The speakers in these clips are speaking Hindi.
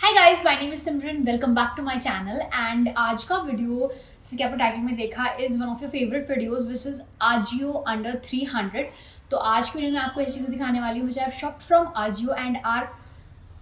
Hi guys, my name is Simran. Welcome back to my channel. And आज का वीडियो जैसे कि आपने टाइटल में देखा is one of your favourite videos which is Ajio under 300। तो आज की वीडियो में आपको ये चीज़ें दिखाने वाली हूँ which I have shopped from AJIO and are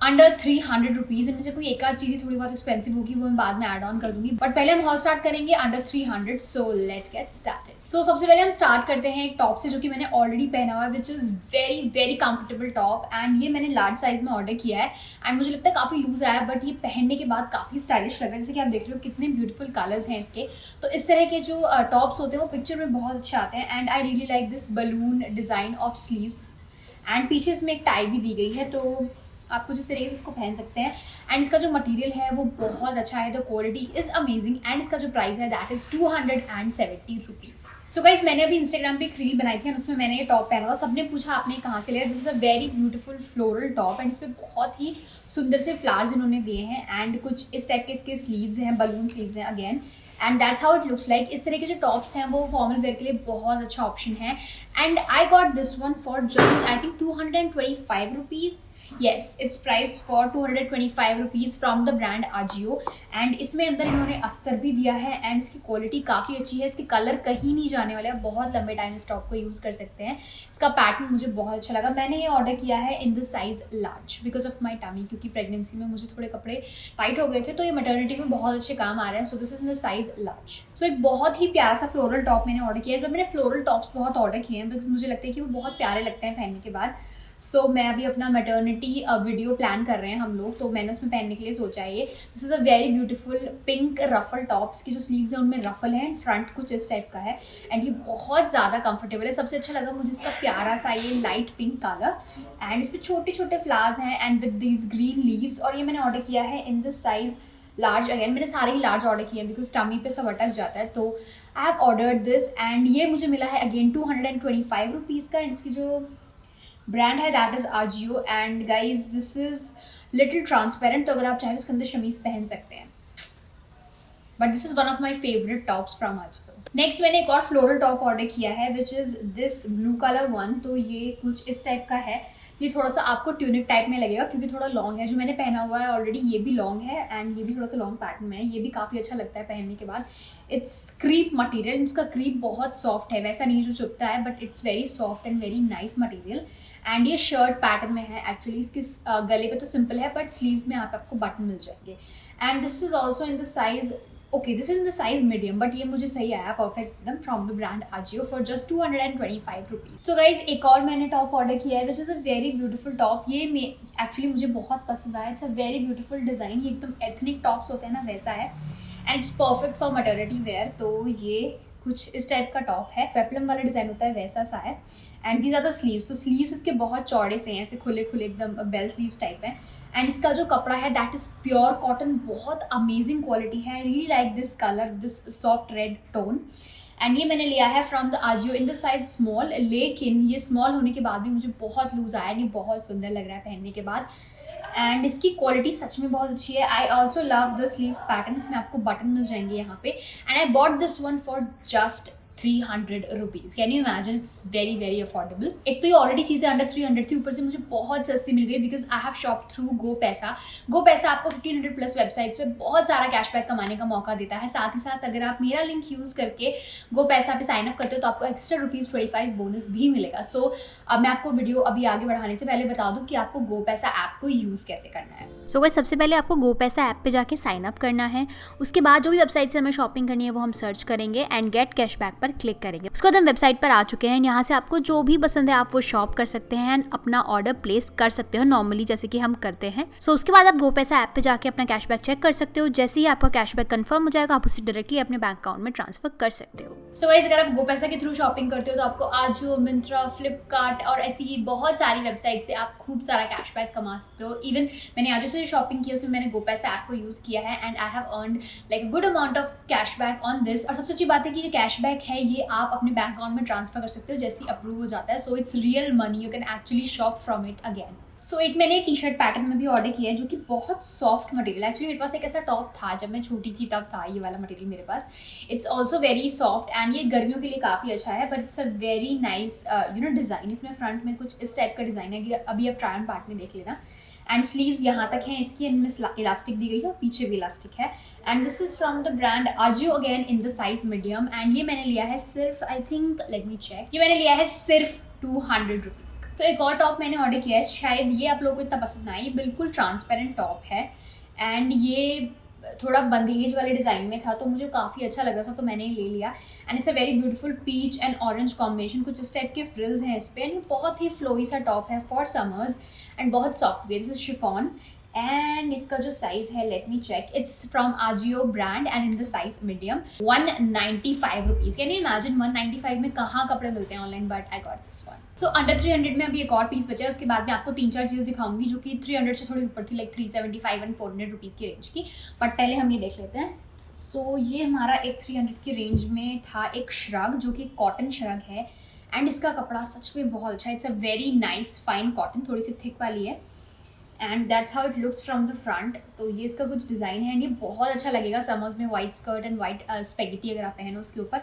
under 300 rupees. इनमें से कोई एक आध चीज़ थोड़ी बहुत एक्सपेंसिव होगी, वो मैं बाद में ऐड ऑन कर दूंगी, बट पहले हम हॉल स्टार्ट करेंगे under 300। So let's get started. So सबसे पहले हम स्टार्ट करते हैं एक टॉप से जो कि मैंने ऑलरेडी पहना हुआ है, which is very very comfortable top. And ये मैंने लार्ज साइज में ऑर्डर किया है एंड मुझे लगता है काफ़ी लूज आया, बट ये पहनने के बाद काफ़ी स्टाइलिश लग रहा है। जैसे कि आप देख रहे हो कितने ब्यूटीफुल कलर्स हैं इसके। तो इस तरह के जो टॉप्स होते हैं वो पिक्चर में बहुत अच्छे आते हैं। And I really like this balloon design of sleeves. And पीछे इसमें एक टाई भी दी गई है, तो आपको जिस तरीके से इसको पहन सकते हैं। एंड इसका जो मटेरियल है वो बहुत अच्छा है, the quality is amazing. And इसका जो प्राइस है that is 270 rupees. So guys, मैंने अभी इंस्टाग्राम पे एक रील बनाई थी और उसमें मैंने ये टॉप पहना था। सबने पूछा आपने कहाँ से लिया। This is a very beautiful floral top and इसमें बहुत ही सुंदर से फ्लावर्स इन्होंने दिए हैं। एंड कुछ इस टाइप के इसके स्लीव्स हैं, बलून स्लीव्स हैं again. And that's how it looks like. इस तरह के जो टॉप्स हैं वो फॉर्मल वेयर के लिए बहुत अच्छा ऑप्शन है। And I got this one for just I think 225 rupees. Yes, it's price for 225 rupees from the brand Ajio. And इसमें अंदर इन्होंने अस्तर भी दिया है एंड इसकी क्वालिटी काफ़ी अच्छी है। इसके कलर कहीं नहीं जाने वाले, आप बहुत लंबे टाइम इस टॉप को यूज़ कर सकते हैं। इसका पैटर्न मुझे बहुत अच्छा लगा। मैंने ये ऑर्डर किया है in the size large because of my tummy, क्योंकि प्रेगनेंसी में मुझे थोड़े कपड़े टाइट हो गए थे, तो ये मैटर्निटी में बहुत अच्छे काम आ रहे हैं। So this is in the size large. So एक बहुत ही प्यारा सा फ्लोरल टॉप मैंने ऑर्डर किया है। इस बार मैंने फ्लोरल टॉप्स बहुत ऑर्डर किए हैं बिकॉज मुझे लगता है कि वो बहुत प्यारे लगते हैं पहनने के बाद। सो मैं अभी अपना मैटर्निटी वीडियो प्लान कर रहे हैं हम लोग, तो मैंने उसमें पहनने के लिए सोचा है ये। This is a very beautiful pink ruffle tops की जो स्लीव्स हैं उनमें रफल है एंड फ्रंट कुछ इस टाइप का है। एंड ये बहुत ज़्यादा कंफर्टेबल है। सबसे अच्छा लगा मुझे इसका प्यारा सा ये लाइट पिंक कलर एंड इसमें छोटे छोटे फ्लावर्स हैं and with these green leaves. और ये मैंने ऑर्डर किया है in this size large. Again मैंने सारे ही लार्ज ऑर्डर किए हैं बिकॉज टमी पे सब अटक जाता है। तो I have ordered this and ये मुझे मिला है अगेन 225 रुपीज़ का। एंड इसकी जो ब्रांड है that is Ajio. And guys this is little transparent, तो अगर आप चाहें तो इसके अंदर शमीज पहन सकते हैं। But this is one of my favourite tops from Ajio. Next मैंने एक और फ्लोरल टॉप ऑर्डर किया है which is this blue colour one. तो ये कुछ इस टाइप का है। ये थोड़ा सा आपको ट्यूनिक टाइप में लगेगा क्योंकि थोड़ा लॉन्ग है। जो मैंने पहना हुआ है ऑलरेडी ये भी लॉन्ग है एंड ये भी थोड़ा सा लॉन्ग पैटर्न में है। ये भी काफ़ी अच्छा लगता है पहनने के बाद। It's crepe material. इसका क्रीप बहुत सॉफ्ट है, वैसा नहीं जो चुभता है, but it's very soft and very nice material. And ये शर्ट पैटर्न में है एक्चुअली। इसके गले पे तो सिंपल है बट स्लीव्स में आपको बटन मिल जाएंगे। And this is also in the size this is in the size medium, but ये मुझे सही आया परफेक्ट एकदम from the brand Ajio for just 225 rupees. So guys, एक और मैंने टॉप ऑर्डर किया है which is a very beautiful top. ये एक्चुअली मुझे बहुत पसंद आया। It's a very beautiful design. ये एकदम एथनिक टॉप्स होते हैं ना, वैसा है and it's perfect for maternity wear. तो ये कुछ इस टाइप का टॉप है, पेप्लम वाला डिज़ाइन होता है वैसा सा है। And these are the sleeves. तो स्लीव्स इसके बहुत चौड़े से हैं, ऐसे खुले खुले एकदम बेल स्लीव्स टाइप है। एंड इसका जो कपड़ा है दैट इज़ प्योर कॉटन, बहुत अमेजिंग क्वालिटी है। I really like this colour, this soft red tone. And ये मैंने लिया है from the Ajio in the size small, लेकिन ये स्मॉल होने के बाद भी मुझे बहुत लूज आया नहीं, बहुत सुंदर लग रहा है पहनने के बाद। एंड इसकी क्वालिटी सच में बहुत अच्छी है। I also love the sleeve pattern. इसमें आपको बटन मिल जाएंगे यहाँ पे। And I bought this one for just 300 rupees. Can you imagine? It's very very affordable. एक तो ये ऑलरेडी चीज़ें अंडर 300 थी, ऊपर से मुझे बहुत सस्ती मिल गई because I have shop through go पैसा। गो पैसा आपको 1500 प्लस वेबसाइट्स पे बहुत सारा कैशबैक कमाने का मौका देता है। साथ ही साथ अगर आप मेरा लिंक यूज़ करके गो पैसा पे साइन अप करते हो तो आपको एक्स्ट्रा ₹25 बोनस भी मिलेगा। सो अब मैं आपको वीडियो अभी आगे बढ़ाने से पहले बता दूँ कि आपको गो पैसा ऐप को यूज़ कैसे करना है। सो गाइस, सबसे पहले आपको गो पैसा ऐप पे जाके साइन अप करना है। उसके बाद जो भी वेबसाइट से हमें शॉपिंग करनी है वो हम सर्च करेंगे एंड गेट कैशबैक पर क्लिक करेंगे। उसके बाद हम वेबसाइट पर आ चुके हैं। यहाँ से आपको जो भी पसंद है आप वो शॉप कर सकते हैं एंड अपना ऑर्डर प्लेस कर सकते हो नॉर्मली जैसे कि हम करते हैं। सो उसके बाद आप गो पैसा ऐप पे जाके अपना कैशबैक चेक कर सकते हो। जैसे ही आपका कैशबैक कंफर्म हो जाएगा आप उसे डायरेक्टली अपने बैंक अकाउंट में ट्रांसफर कर सकते हो। सो गाइस, अगर आप गो पैसा के थ्रू शॉपिंग करते हो तो आपको आजियो, मिंत्रा, फ्लिपकार्ट और ऐसी ही बहुत सारी वेबसाइट से आप खूब सारा कैशबैक कमा सकते हो। इवन मैंने आजियो से शॉपिंग की उसमें मैंने गो पैसा ऐप को यूज़ किया है and I have earned like good amount of cashback on this. और सबसे अच्छी बात है कि जो कैशबैक है ये आप अपने बैंक अकाउंट में ट्रांसफर कर सकते हो जैसे अप्रूव हो जाता है। So it's real money, you can actually shop from it again. So एक मैंने टी शर्ट पैटर्न में भी ऑर्डर किया है जो कि बहुत सॉफ्ट मटेरियल। एक्चुअली मेरे पास एक ऐसा टॉप था जब मैं छोटी थी, तब था ये वाला मटेरियल मेरे पास। It's also very soft and ये गर्मियों के लिए काफ़ी अच्छा है, but it's a very nice design. इसमें फ्रंट में कुछ इस टाइप का डिज़ाइन है कि अभी आप ट्राई ऑन पार्ट में देख लेना। एंड स्लीव्स यहाँ तक हैं इसकी, इनमें इलास्टिक दी गई है और पीछे भी इलास्टिक है। And this is from the brand Ajio again in the size medium. And ये मैंने लिया है सिर्फ, I think let me check, ये मैंने लिया है सिर्फ 200 रुपीज़ का। तो एक और टॉप मैंने ऑर्डर किया है, शायद ये आप लोगों को इतना पसंद ना आए, बिल्कुल ट्रांसपेरेंट टॉप है एंड ये थोड़ा बंदेज वाले डिज़ाइन में था तो मुझे काफ़ी अच्छा लगा था तो मैंने ये ले लिया। And it's a very beautiful peach and orange combination, कुछ इस टाइप के फ्रिल्स हैं इस पर एंड बहुत ही फ्लोई सा टॉप है फॉर समर्स एंड बहुत सॉफ्ट भी है। दिस इज शिफॉन एंड इसका जो साइज है let me check, it's from Ajio brand and in the size medium. 195 rupees. Can you imagine 195 में कहाँ कपड़े मिलते हैं online, but I got this one. So under 300 में अभी एक और पीस बचा है, उसके बाद मैं आपको 3-4 चीज़ दिखाऊंगी जो कि 300 से थोड़ी ऊपर थी, लाइक 375 एंड 400 रुपीज़ की रेंज की। बट पहले हम ये देख लेते हैं। सो ये हमारा एक 300 की रेंज में था एक श्रग जो कि कॉटन श्रग है एंड इसका कपड़ा सच में बहुत अच्छा है। It's a very nice fine cotton, थोड़ी सी थिक वाली है and that's how it looks from the front. तो ये इसका कुछ डिज़ाइन है एंड ये बहुत अच्छा लगेगा समर्स में, white skirt and white spaghetti अगर आप पहनो उसके ऊपर।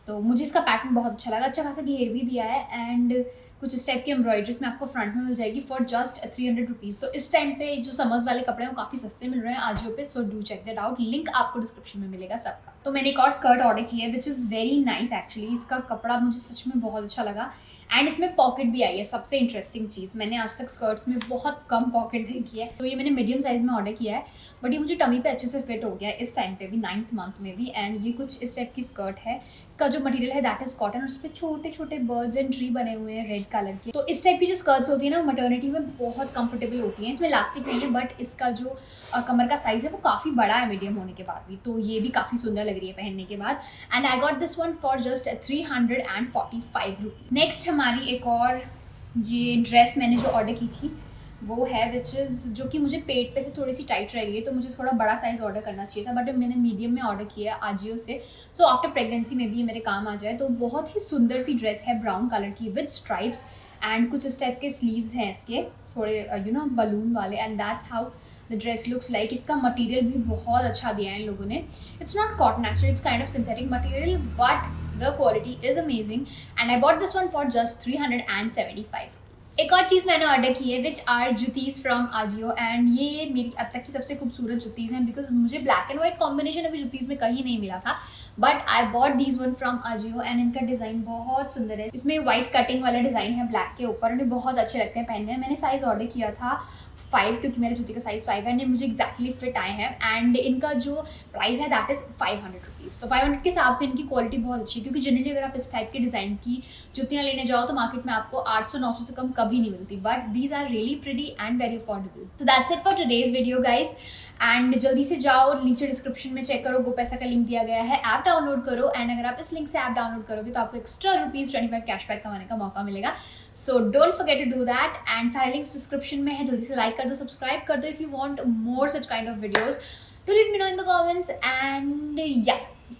तो मुझे इसका पैटर्न बहुत अच्छा लगा, अच्छा खासा घेर भी दिया है एंड कुछ इस टाइप की एम्ब्रॉयडरीज में आपको फ्रंट में मिल जाएगी फॉर जस्ट 300 रुपीज़। तो इस टाइम पे जो समर्स वाले कपड़े हैं वो काफ़ी सस्ते मिल रहे हैं आजियो पे, so do check that out. Link आपको डिस्क्रिप्शन में मिलेगा सबका। तो मैंने एक और स्कर्ट ऑर्डर की है which is very nice actually. इसका कपड़ा मुझे सच में बहुत अच्छा लगा एंड इसमें पॉकेट भी आई है, सबसे इंटरेस्टिंग चीज़। मैंने आज तक स्कर्ट्स में बहुत कम पॉकेट देखी है, तो ये मैंने मीडियम साइज़ में ऑर्डर किया है बट ये मुझे टमी पे अच्छे से फिट हो गया है इस टाइम पे भी, 9th मंथ में भी। एंड ये कुछ इस टाइप की स्कर्ट है, इसका जो मटेरियल है दैट इज़ कॉटन और उस पर छोटे छोटे बर्ड्स एंड ट्री बने हुए हैं रेड कलर के। तो इस टाइप की जो स्कर्ट्स होती है ना मटर्निटी में बहुत कंफर्टेबल होती हैं। इसमें इलास्टिक नहीं है बट इसका जो कमर का साइज़ है वो काफ़ी बड़ा है मीडियम होने के बाद भी, तो ये भी काफ़ी सुंदर लग रही है पहनने के बाद। And I got this one for just 345 rupees. Next हमारी एक और ये ड्रेस मैंने जो ऑर्डर की थी वो है विच इज़, जो कि मुझे पेट पे से थोड़ी सी टाइट रह गई है तो मुझे थोड़ा बड़ा साइज़ ऑर्डर करना चाहिए था बट मैंने मीडियम में ऑर्डर किया है आजियो से। सो आफ्टर प्रेगनेंसी में भी ये मेरे काम आ जाए। तो बहुत ही सुंदर सी ड्रेस है ब्राउन कलर की विद स्ट्राइप्स एंड कुछ इस टाइप के स्लीव्स हैं इसके, थोड़े यू नो बलून वाले and that's how the dress looks like. इसका मटेरियल भी बहुत अच्छा दिया है इन लोगों ने। It's not cotton actually, it's kind of synthetic material but the quality is amazing and I bought this one for just 375। एक और चीज़ मैंने ऑर्डर की है which are juttis from AJIO and ये मेरी अब तक की सबसे खूबसूरत जुतीज़ हैं बिकॉज मुझे ब्लैक एंड वाइट कॉम्बिनेशन अभी जुतीज़ में कहीं नहीं मिला था but I bought these one from AJIO and इनका डिज़ाइन बहुत सुंदर है। इसमें वाइट कटिंग वाला डिज़ाइन है ब्लैक के ऊपर और बहुत अच्छे लगते हैं पहनने में। मैंने साइज़ ऑर्डर किया था 5 क्योंकि मेरे जूती का साइज़ 5 है एंड मुझे एक्जैक्टली फिट आए हैं एंड इनका जो प्राइस है दैट इज़ 500 रुपीज़। तो 500 के हिसाब से इनकी क्वालिटी बहुत अच्छी है क्योंकि जनरली अगर आप इस टाइप के डिज़ाइन की जुतियाँ लेने जाओ तो मार्केट में आपको 800-900 से कम कभी नहीं मिलती but these are really pretty and very affordable. तो that's it for today's video guys and जल्दी से जाओ नीचे डिस्क्रिप्शन में चेक करो, GoPaisa का लिंक दिया गया है, ऐप डाउनलोड करो एंड अगर आप इस लिंक से ऐप डाउनलोड करोगे तो आपको एक्स्ट्रा ₹25 कैशबैक कमाने का मौका मिलेगा। So don't forget to do that and सारे लिंक्स डिस्क्रिप्शन में है, जल्दी से लाइक कर दो, सब्सक्राइब कर दो if you want more such kind of videos. Do let me know in the comments and या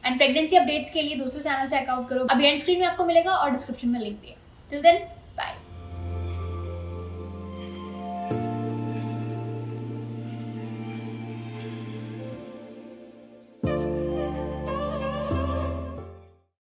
एंड प्रेगनेंसी अपडेट्स के लिए दूसरा चैनल चेकआउट करो, अभी एंड स्क्रीन में आपको मिलेगा और डिस्क्रिप्शन में लिंक भी है। Till then bye.